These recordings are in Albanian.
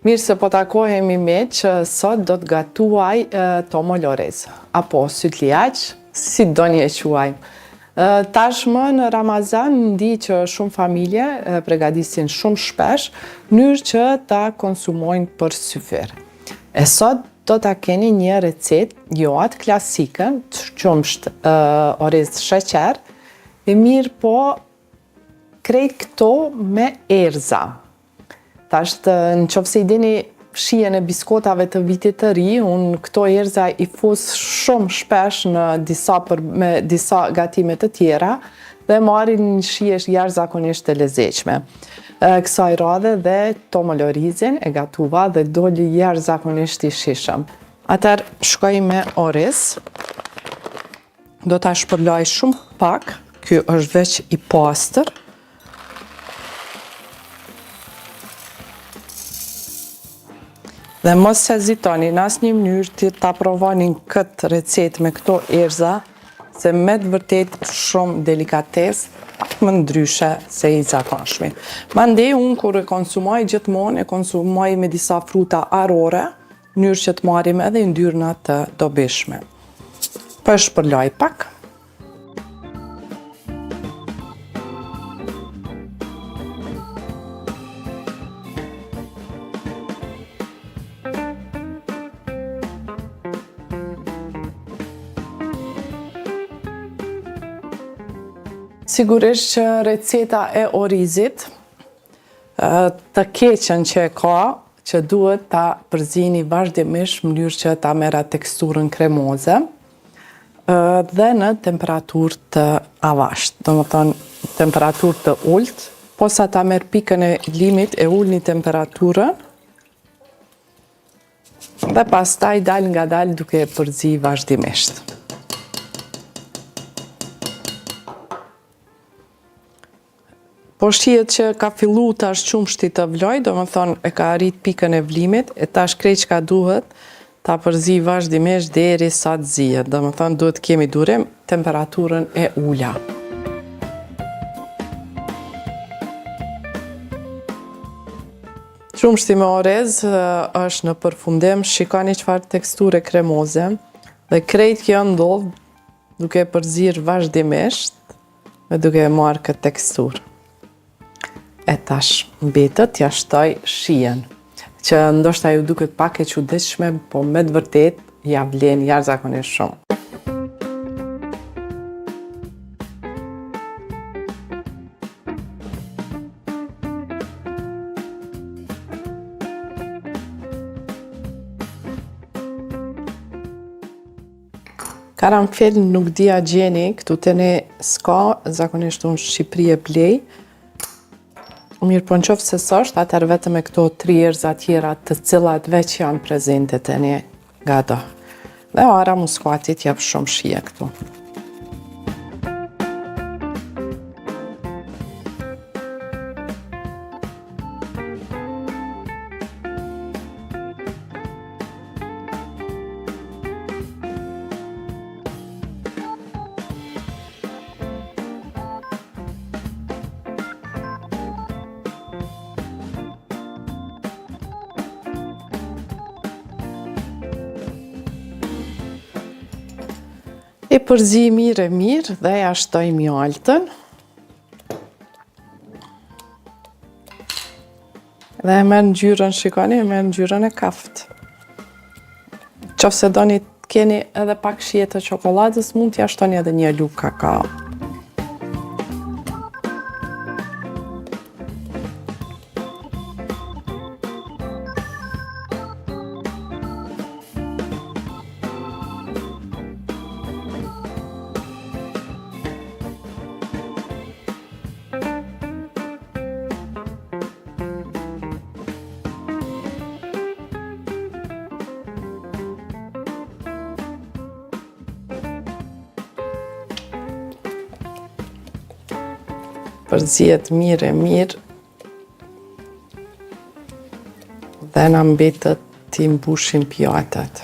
Mirë se po takohemi me që sot do të gatuaj tomol orez, apo syt liaq, si doni e quajmë. Tashmë në Ramazan ndi që shumë familje përgatisin shumë shpesh mënyrë që ta konsumojnë për syfir. E sot do ta keni një recet jo atë klasike, të qumsht orez sheqer, e mirë po krejt këto me erza. Tashtë në qoftë se i dini shijen e biskotave të vitit të ri, unë këto erza i fus shumë shpesh në me disa gatime të tjera dhe marrin një shije jashtëzakonisht të lezetshme. Kësaj radhe dhe tomol orizin e gatuva dhe doli jashtëzakonisht i shishëm. Atëherë shkoj me oriz. Do ta shpërlaj shumë pak, ky është veç i pastër. Dhe mos se hezitoni në asnjë mënyrë të ta provoni këtë recet me këto erza, se me të vërtet shumë delikatesë, më ndryshe se i zakonshmi. Mandej unë kur e konsumoj gjithmonë, e konsumoj me disa fruta arore, në mënyrë që të marrim edhe yndyrna të dobishme. Po e shpërlaj pak. Sigurisht që receta e orizit, të keqen që e ka, që duhet ta përzini vazhdimisht në mënyrë që ta merr atë teksturën kremoze dhe në temperaturë të avashtë, domethënë temperaturë të ulët, posa ta merr pikën e limit e ulni temperaturën dhe pastaj dal nga dal duke e përzi vazhdimisht. Po shihet që ka fillu tash qumshti të vloj, domethënë e ka arrit pikën e vlimit, e tash krejt çka duhet ta përzi vazhdimisht derisa të zihet. Domethënë duhet kemi durim temperaturën e ula. Qumshti me orez është në përfundim, shikoni çfarë teksture kremoze dhe krejt kjo ndodh duke përzir vazhdimisht dhe duke marrë këtë teksturë. E tash mbetët ja shtoj shijen, që ndoshta ju duket pak e çuditshme, po me të vërtet ja vlen jashtëzakonisht shumë. Karanfil nuk dia gjeni, këtu te ne s'ka, zakonisht unë Shqipëri e blej. Mirë po nëse s'është, atëherë vetëm me këto 3 erza tjera të cilat veç janë prezente te ne gado. Dhe ara muskuatit jep shumë shije këtu. E përzi mirë dhe ja shtoj mjaltën. Dhe e merr ngjyrën, shikoni, e merr ngjyrën e kaft. Nëse doni të keni edhe pak shije të çokoladës, mund t'ja shtoni edhe një lugë kakao. Përzihet mirë dhe na mbetet t'i mbushim pjatat.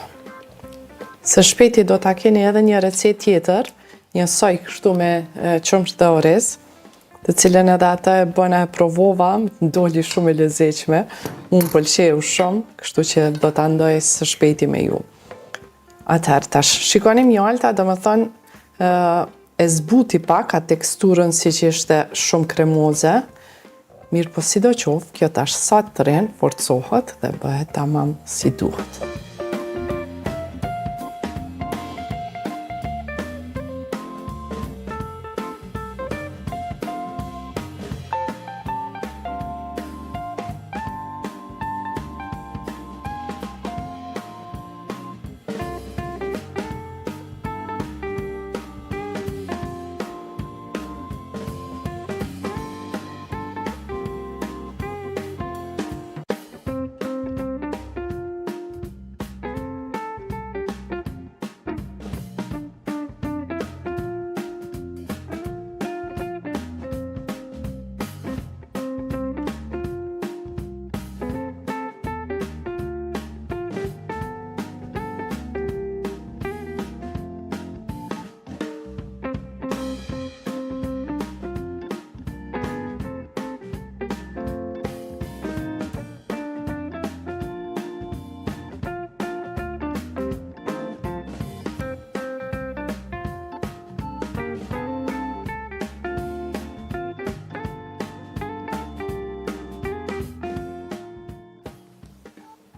Së shpejti do ta keni edhe një recet tjetër, një soj kështu me qumësht dhe oriz, të cilën edhe ata e bëna e provova, doli shumë e lezetshme. Unë pëlqeu shumë, kështu që do ta ndoj së shpejti me ju. Atëherë tash shikoni mjalta, domethënë e zbuti pak atë teksturën si që ishte shumë kremoze. Mirë po sidoqoftë, kjo tash sa të rren forcohet dhe bëhet tamam si duhet.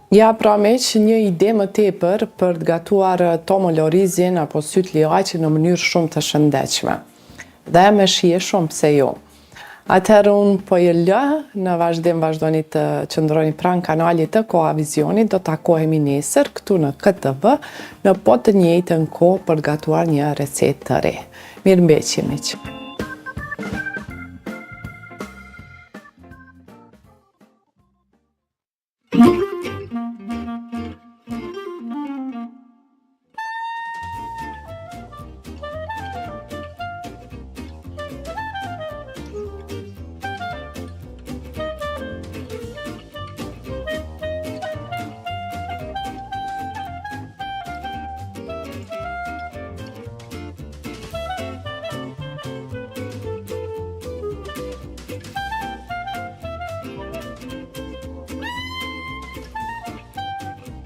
Ja, pra miq, një ide më tepër për të gatuar tomo llorizin apo syt liaqin në mënyrë shumë të shëndetshme. Dhe me shije shumë, pse jo. Atëherë unë po ju lë, në vazhdim vazhdoni të qëndroni pranë kanalit të Koha Vizionit, do takohemi nesër këtu në KTV, në po të njëjtën kohë për të gatuar një recetë të re. Mirëmbëjtje miq.